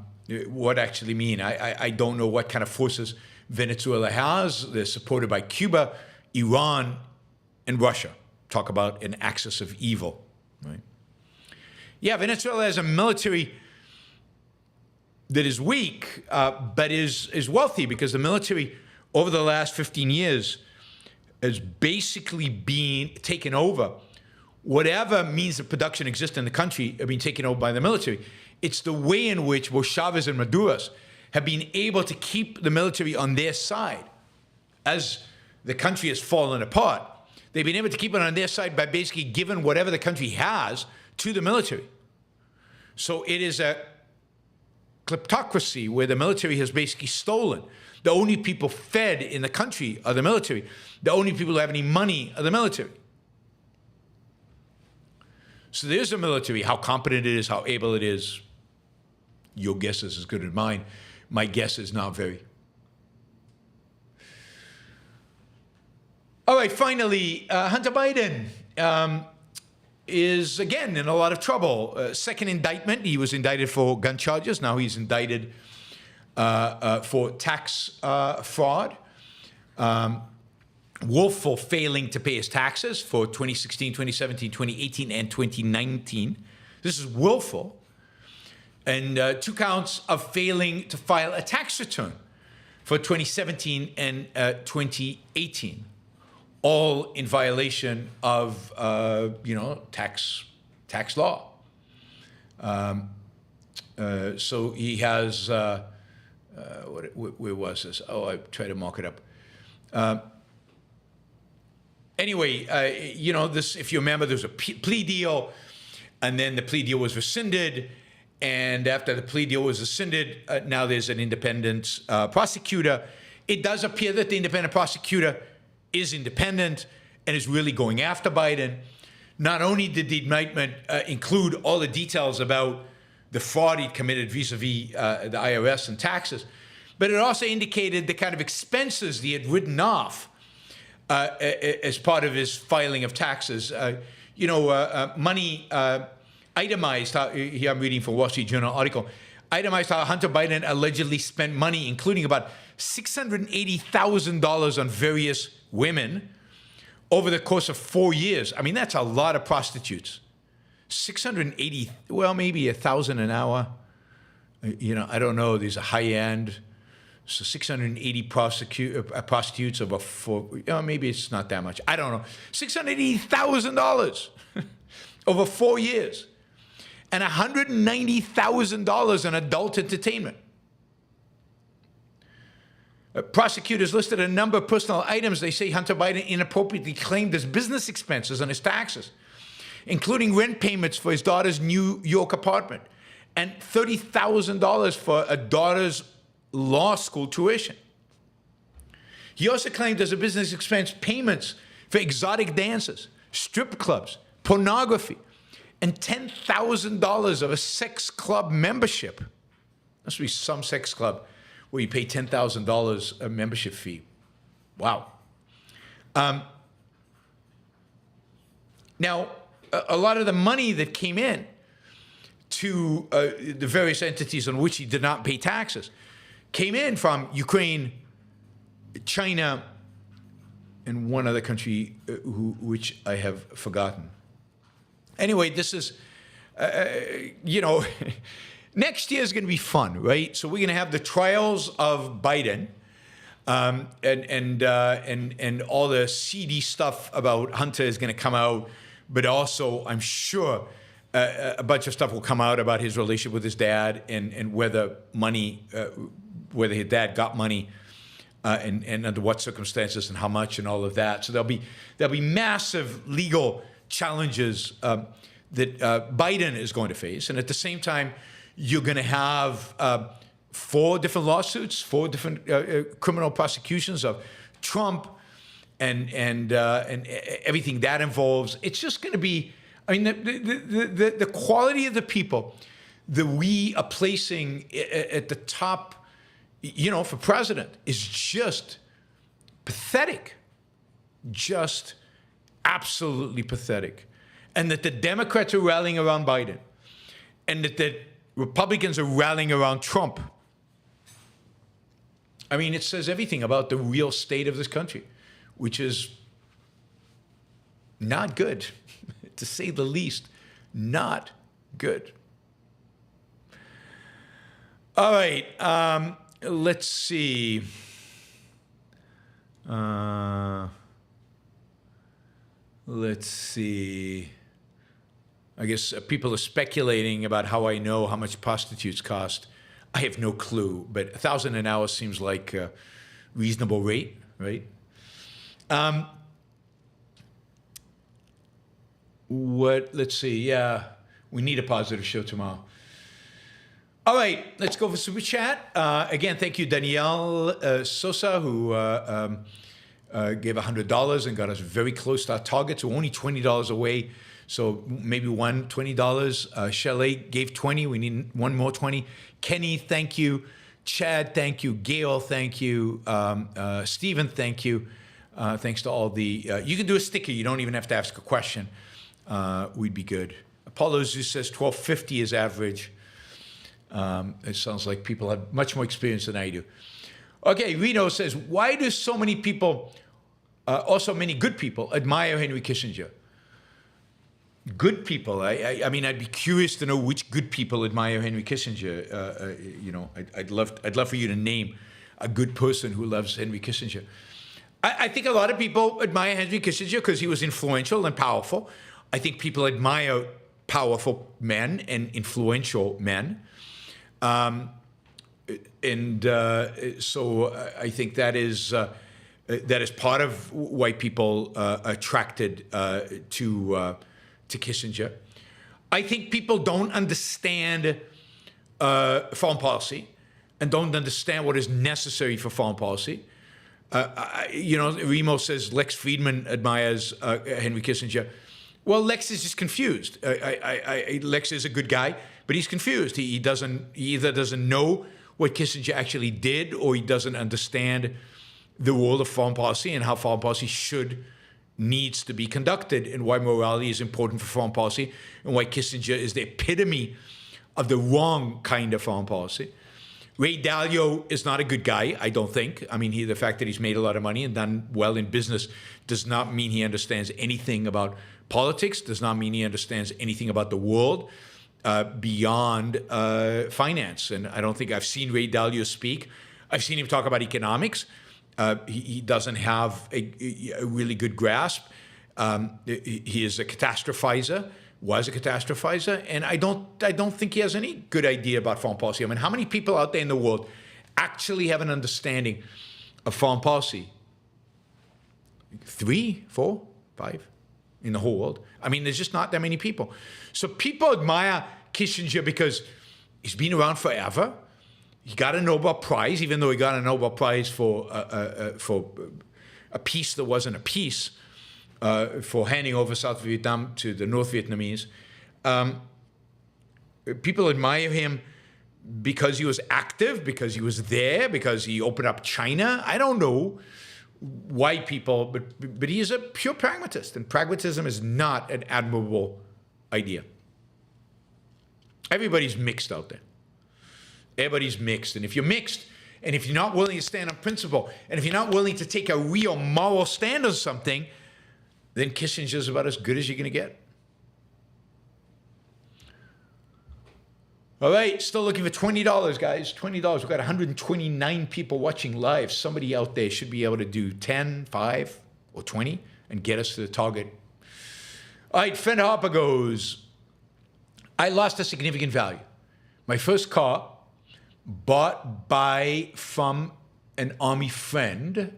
don't know what kind of forces Venezuela has. They're supported by Cuba, Iran, and Russia. Talk about an axis of evil, right? Yeah, Venezuela has a military that is weak, but is wealthy, because the military over the last 15 years has basically been taken over. Whatever means of production exists in the country have been taken over by the military. It's the way in which both Chavez and Maduro's have been able to keep the military on their side as the country has fallen apart. They've been able to keep it on their side by basically giving whatever the country has to the military. So it is a kleptocracy where the military has basically stolen. The only people fed in the country are the military. The only people who have any money are the military. So there's a military. How competent it is, how able it is, your guess is as good as mine. My guess is not very. All right, finally, Hunter Biden is, again, in a lot of trouble. Second indictment. He was indicted for gun charges. Now he's indicted for tax fraud. Willful failing to pay his taxes for 2016, 2017, 2018, and 2019. This is willful. And 2 counts of failing to file a tax return for 2017 and 2018. All in violation of, tax law. So he has, where was this? Oh, I tried to mark it up. Anyway, this, if you remember, there was a plea deal, and then the plea deal was rescinded. And after the plea deal was rescinded, now there's an independent prosecutor. It does appear that the independent prosecutor is independent and is really going after Biden. Not only did the indictment include all the details about the fraud he committed vis-a-vis the IRS and taxes, but it also indicated the kind of expenses he had written off as part of his filing of taxes. Money itemized, here I'm reading from Wall Street Journal article, itemized how Hunter Biden allegedly spent money, including about $680,000 on various women over the course of 4 years. I mean, that's a lot of prostitutes. 680, well, maybe 1,000 an hour. I don't know. There's a high end. So 680 prostitutes over 4, maybe it's not that much. I don't know. $680,000 over 4 years. And $190,000 on adult entertainment. Prosecutors listed a number of personal items they say Hunter Biden inappropriately claimed as business expenses on his taxes, including rent payments for his daughter's New York apartment and $30,000 for a daughter's law school tuition. He also claimed as a business expense payments for exotic dances, strip clubs, pornography, and $10,000 of a sex club membership. Must be some sex club where you pay $10,000 a membership fee. Wow. Now, a lot of the money that came in to the various entities on which he did not pay taxes came in from Ukraine, China, and one other country which I have forgotten. Anyway, this is, next year is going to be fun, right? So we're going to have the trials of Biden, and all the seedy stuff about Hunter is going to come out, but also I'm sure a bunch of stuff will come out about his relationship with his dad and whether whether his dad got money. And under what circumstances and how much and all of that. So there'll be massive legal challenges that Biden is going to face, and at the same time, you're going to have 4 different lawsuits, 4 different criminal prosecutions of Trump, and everything that involves. It's just going to be. I mean, the quality of the people that we are placing at the top, for president is just pathetic, just absolutely pathetic. And that the Democrats are rallying around Biden and that the Republicans are rallying around Trump. I mean, it says everything about the real state of this country, which is not good, to say the least, not good. All right. Let's see. Let's see. I guess people are speculating about how I know how much prostitutes cost. I have no clue, but $1,000 an hour seems like a reasonable rate, right? Let's see. Yeah, we need a positive show tomorrow. All right, let's go for Super Chat. Again, thank you, Danielle Sosa, who gave $100 and got us very close to our target. We're only $20 away, so maybe one $20. Shelley gave 20. We need one more 20. Kenny, thank you. Chad, thank you. Gail, thank you. Stephen, thank you. Thanks to all the... you can do a sticker. You don't even have to ask a question. We'd be good. Apollo Zeus says $12.50 is average. It sounds like people have much more experience than I do. Okay, Reno says, why do so many people, also many good people, admire Henry Kissinger? Good people. I mean, I'd be curious to know which good people admire Henry Kissinger. I'd love for you to name a good person who loves Henry Kissinger. I think a lot of people admire Henry Kissinger because he was influential and powerful. I think people admire powerful men and influential men. So I think that is part of why people are attracted to Kissinger. I think people don't understand foreign policy and don't understand what is necessary for foreign policy. Remo says Lex Friedman admires Henry Kissinger. Well, Lex is just confused. Lex is a good guy, but he's confused. He either doesn't know what Kissinger actually did, or he doesn't understand the role of foreign policy and how foreign policy needs to be conducted, and why morality is important for foreign policy, and why Kissinger is the epitome of the wrong kind of foreign policy. Ray Dalio is not a good guy, I don't think. I mean, the fact that he's made a lot of money and done well in business does not mean he understands anything about politics, does not mean he understands anything about the world beyond finance. And I don't think I've seen Ray Dalio speak. I've seen him talk about economics. He doesn't have a really good grasp. He is a catastrophizer, was a catastrophizer, and I don't think he has any good idea about foreign policy. I mean, how many people out there in the world actually have an understanding of foreign policy? 3, 4, 5 in the whole world. I mean, there's just not that many people. So people admire Kissinger because he's been around forever. He got a Nobel Prize, even though he got a Nobel Prize for a peace that wasn't a peace, for handing over South Vietnam to the North Vietnamese. People admire him because he was active, because he was there, because he opened up China. I don't know why people, but he is a pure pragmatist, and pragmatism is not an admirable idea. Everybody's mixed out there. Everybody's mixed, and if you're mixed And if you're not willing to stand on principle, and if you're not willing to take a real moral stand on something, then Kissinger's about as good as you're going to get. All right, still looking for $20, guys. $20. We've got 129 people watching live. Somebody out there should be able to do 10, 5, or 20 and get us to the target. All right, Fred Harper goes, I lost a significant value. My first car, bought from an army friend.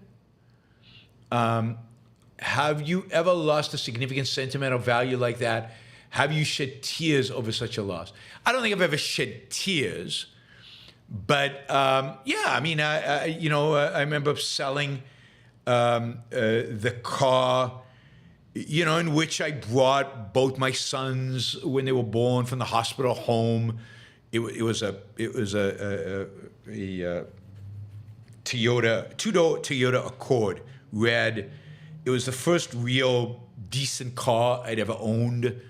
Have you ever lost a significant sentimental value like that? Have you shed tears over such a loss? I don't think I've ever shed tears, but yeah, I mean, I remember selling the car, in which I brought both my sons when they were born from the hospital home. It was a Toyota, two-door Toyota Accord, red. It was the first real decent car I'd ever owned.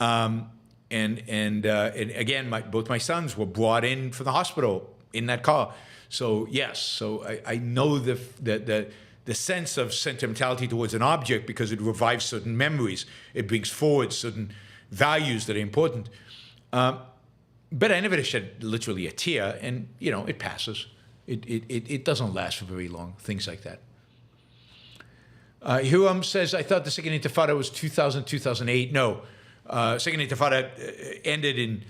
And again, both my sons were brought in from the hospital in that car. So yes, so I know the sense of sentimentality towards an object because it revives certain memories. It brings forward certain values that are important. But I never shed literally a tear, and it passes. It doesn't last for very long. Things like that. Hiram says, I thought the Second Intifada was 2000, 2008. No. Second Intifada ended in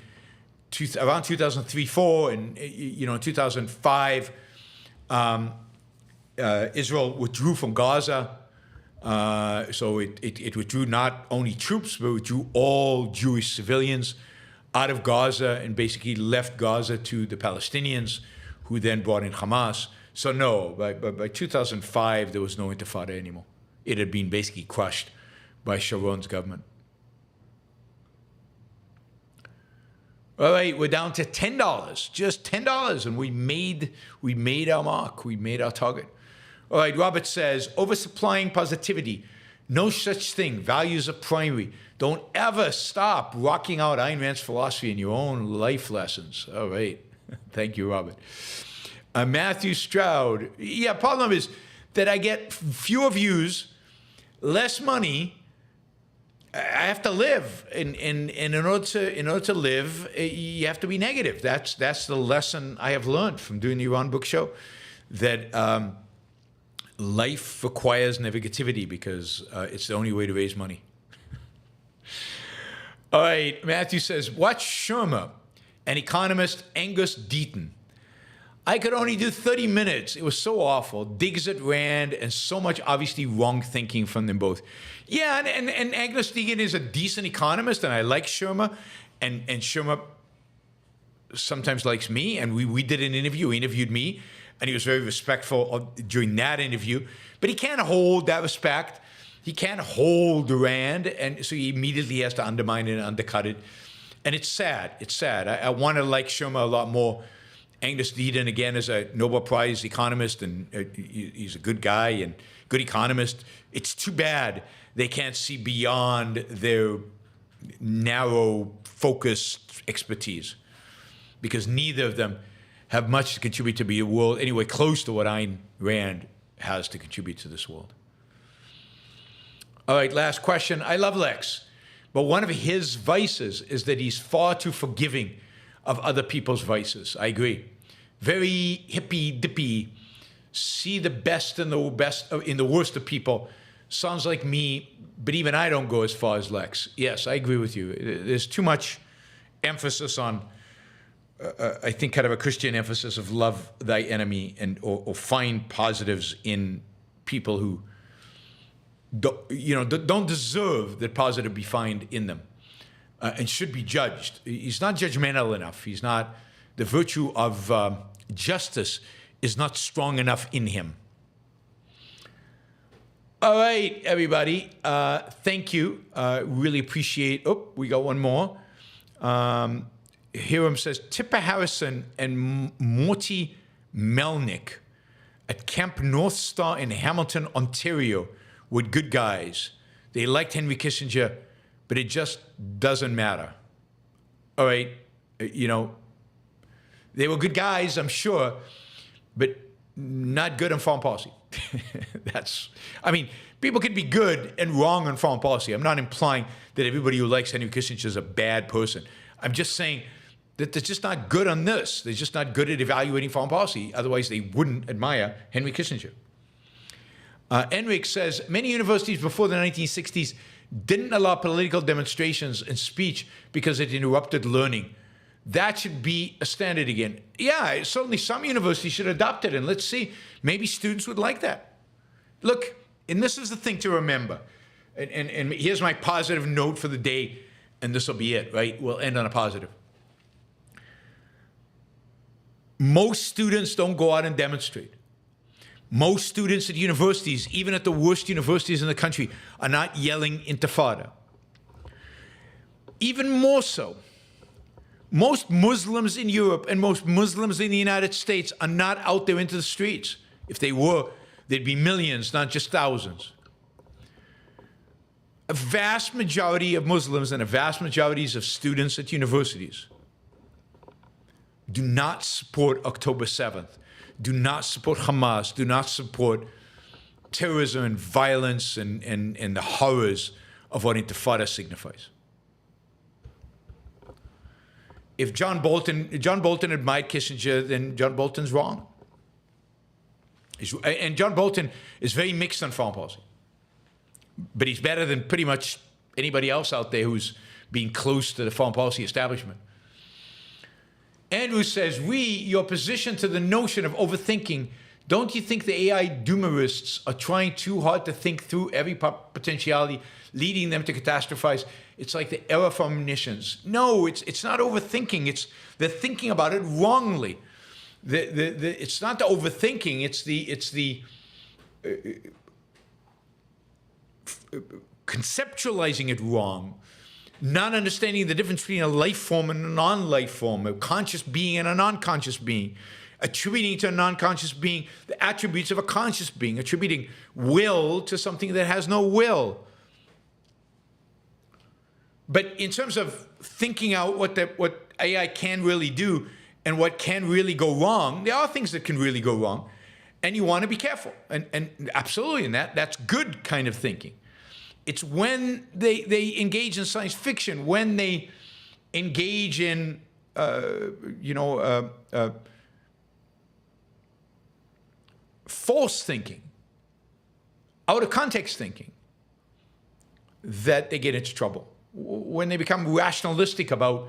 around 2003-4, and in 2005, Israel withdrew from Gaza. So it withdrew not only troops, but withdrew all Jewish civilians out of Gaza and basically left Gaza to the Palestinians, who then brought in Hamas. So no, by 2005, there was no Intifada anymore. It had been basically crushed by Sharon's government. All right, we're down to $10, just $10, and we made our mark. We made our target. All right, Robert says, oversupplying positivity. No such thing. Values are primary. Don't ever stop rocking out Ayn Rand's philosophy in your own life lessons. All right. Thank you, Robert. Matthew Stroud. Yeah, problem is that I get fewer views, less money. I have to live, and in order to live, you have to be negative. That's the lesson I have learned from doing the Iran Book Show, that life requires negativity because it's the only way to raise money. All right, Matthew says, watch Shermer and economist Angus Deaton. I could only do 30 minutes. It was so awful. Digs at Rand and so much obviously wrong thinking from them both. Yeah, and Angus Deaton is a decent economist, and I like Shermer, and Shermer sometimes likes me, and we did an interview. He interviewed me, and he was very respectful during that interview. But he can't hold that respect. He can't hold Rand, and so he immediately has to undermine it and undercut it. And it's sad. It's sad. I want to like Shermer a lot more. Angus Deaton, again, is a Nobel Prize economist, and he's a good guy and good economist. It's too bad they can't see beyond their narrow, focused expertise, because neither of them have much to contribute to be a world anywhere close to what Ayn Rand has to contribute to this world. All right, last question. I love Lex, but one of his vices is that he's far too forgiving of other people's vices. I agree. Very hippy-dippy, see the best in the worst of people. Sounds like me, but even I don't go as far as Lex. Yes, I agree with you. There's too much emphasis on, I think, kind of a Christian emphasis of love thy enemy, or find positives in people who don't deserve that positive be found in them. And should be judged. He's not judgmental enough. He's not, the virtue of justice is not strong enough in him. All right, everybody. Thank you. Really appreciate, we got one more. Hiram says, Tipper Harrison and Morty Melnick at Camp North Star in Hamilton, Ontario were good guys. They liked Henry Kissinger, but it just doesn't matter. All right, they were good guys, I'm sure, but not good on foreign policy. People can be good and wrong on foreign policy. I'm not implying that everybody who likes Henry Kissinger is a bad person. I'm just saying that they're just not good on this. They're just not good at evaluating foreign policy. Otherwise, they wouldn't admire Henry Kissinger. Enric says, many universities before the 1960s didn't allow political demonstrations and speech because it interrupted learning. That should be a standard again. Yeah, certainly some universities should adopt it, and let's see, maybe students would like that. Look, and this is the thing to remember, and here's my positive note for the day, and this will be it, right? We'll end on a positive. Most students don't go out and demonstrate. Most students at universities, even at the worst universities in the country, are not yelling Intifada. Even more so, most Muslims in Europe and most Muslims in the United States are not out there into the streets. If they were, there'd be millions, not just thousands. A vast majority of Muslims and a vast majority of students at universities do not support October 7th, do not support Hamas, do not support terrorism and violence and the horrors of what Intifada signifies. If John Bolton admired Kissinger, then John Bolton's wrong. And John Bolton is very mixed on foreign policy. But he's better than pretty much anybody else out there who's being close to the foreign policy establishment. Andrew says, your position to the notion of overthinking, don't you think the AI doomerists are trying too hard to think through every potentiality, leading them to catastrophize? It's like the error from omniscience. No, it's not overthinking. They're thinking about it wrongly. It's not the overthinking. It's the conceptualizing it wrong. Not understanding the difference between a life form and a non-life form, a conscious being and a non-conscious being, attributing to a non-conscious being the attributes of a conscious being, attributing will to something that has no will. But in terms of thinking out what AI can really do and what can really go wrong, there are things that can really go wrong, and you want to be careful. And absolutely, and that's good kind of thinking. It's when they engage in science fiction, when they engage in, false thinking, out of context thinking, that they get into trouble. When they become rationalistic about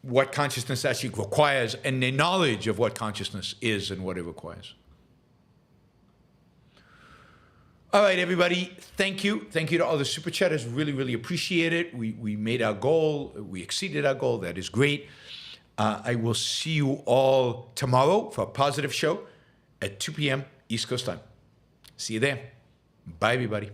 what consciousness actually requires and their knowledge of what consciousness is and what it requires. All right, everybody, thank you. Thank you to all the super chatters. Really, really appreciate it. We made our goal. We exceeded our goal. That is great. I will see you all tomorrow for a positive show at 2 p.m. East Coast time. See you there. Bye, everybody.